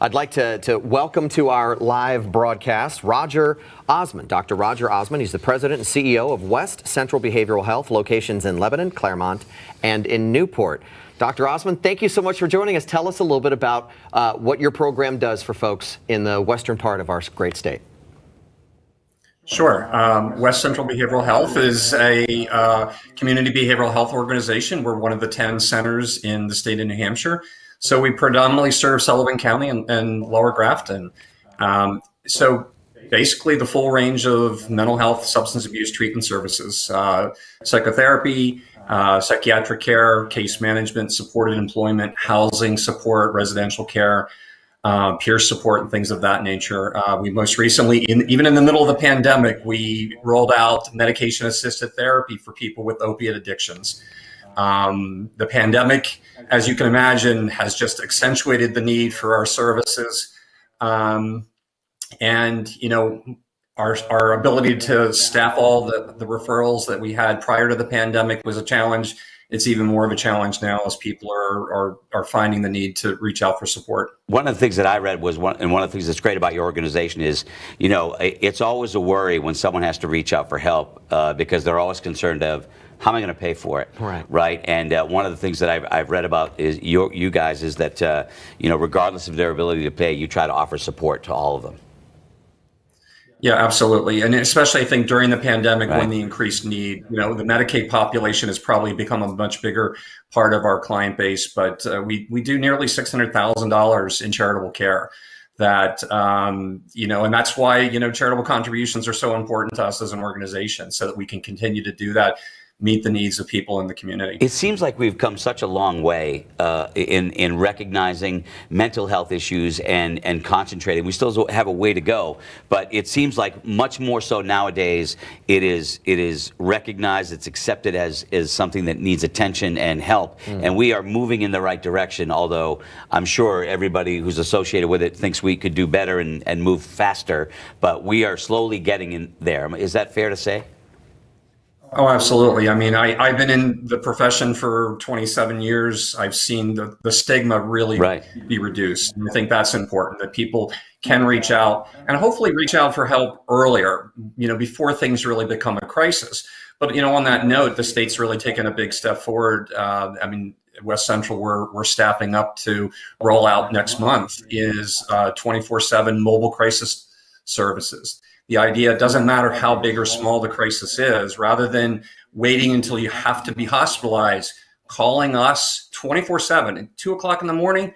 I'd like to welcome to our live broadcast Roger Osmun, Dr. Roger Osmun. He's the president and CEO of West Central Behavioral Health, locations in Lebanon, Claremont, and in Newport. Dr. Osmun, thank you so much for joining us. Tell us a little bit about what your program does for folks in the western part of our great state. Sure. West Central Behavioral Health is a community behavioral health organization. We're one of the 10 centers in the state of New Hampshire. So we predominantly serve Sullivan County and Lower Grafton. So basically the full range of mental health, substance abuse treatment services, psychotherapy, psychiatric care, case management, supported employment, housing support, residential care, peer support, and things of that nature. We most recently, even in the middle of the pandemic, we rolled out medication-assisted therapy for people with opiate addictions. The pandemic, as you can imagine, has just accentuated the need for our services. And, you know, our ability to staff all the referrals that we had prior to the pandemic was a challenge. It's even more of a challenge now as people are finding the need to reach out for support. One of the things that I read was one of the things that's great about your organization is, you know, it's always a worry when someone has to reach out for help because they're always concerned of how am I going to pay for it, right? And one of the things that I've read about is you guys is that you know, regardless of their ability to pay, you try to offer support to all of them. Yeah, absolutely. And especially I think during the pandemic when the increased need, you know, the Medicaid population has probably become a much bigger part of our client base, but we do nearly $600,000 in charitable care that, you know, and that's why, you know, charitable contributions are so important to us as an organization so that we can continue to do that, meet the needs of people in the community. It seems like we've come such a long way in recognizing mental health issues and concentrating. We still have a way to go, but it seems like much more so nowadays it is recognized, it's accepted as something that needs attention and help, and we are moving in the right direction, although I'm sure everybody who's associated with it thinks we could do better and move faster, but we are slowly getting in there. Is that fair to say? Oh, absolutely. I mean, I've been in the profession for 27 years. I've seen the stigma really be reduced. And I think that's important, that people can reach out and hopefully reach out for help earlier, you know, before things really become a crisis. But, you know, on that note, the state's really taken a big step forward. I mean, West Central, we're staffing up to roll out next month is 24/7 mobile crisis services. The idea, it doesn't matter how big or small the crisis is, rather than waiting until you have to be hospitalized, calling us 24/7 at 2 o'clock in the morning,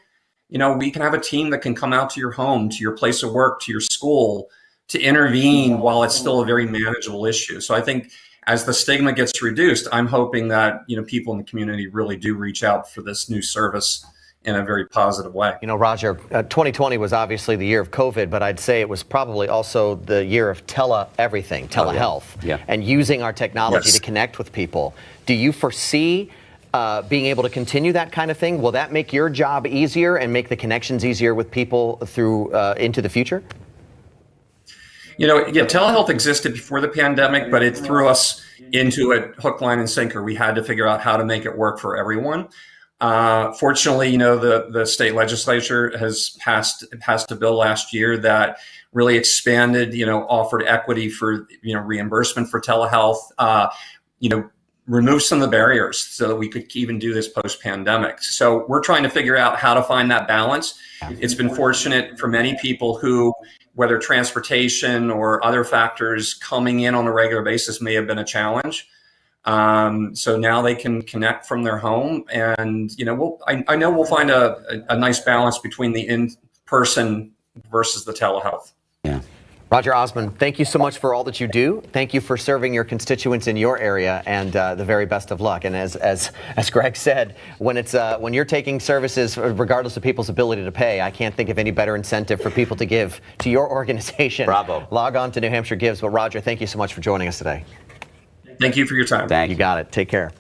you know, we can have a team that can come out to your home, to your place of work, to your school, to intervene while it's still a very manageable issue. So I think as the stigma gets reduced, I'm hoping that, you know, people in the community really do reach out for this new service in a very positive way. You know, Roger, 2020 was obviously the year of COVID, but I'd say it was probably also the year of everything, telehealth, and using our technology to connect with people. Do you foresee being able to continue that kind of thing? Will that make your job easier and make the connections easier with people through into the future? You know, yeah, telehealth existed before the pandemic, but it threw us into it hook, line, and sinker. We had to figure out how to make it work for everyone. Fortunately, you know, the state legislature has passed a bill last year that really expanded, you know, offered equity for, you know, reimbursement for telehealth, you know, removed some of the barriers so that we could even do this post-pandemic. So we're trying to figure out how to find that balance. It's been fortunate for many people who, whether transportation or other factors coming in on a regular basis may have been a challenge. So now they can connect from their home, and you know, I know we'll find a nice balance between the in-person versus the telehealth. Yeah. Roger Osmun, thank you so much for all that you do. Thank you for serving your constituents in your area, and the very best of luck. And as Greg said, when you're taking services, regardless of people's ability to pay, I can't think of any better incentive for people to give to your organization. Bravo. Log on to New Hampshire Gives. But Roger, thank you so much for joining us today. Thank you for your time. You got it. Take care.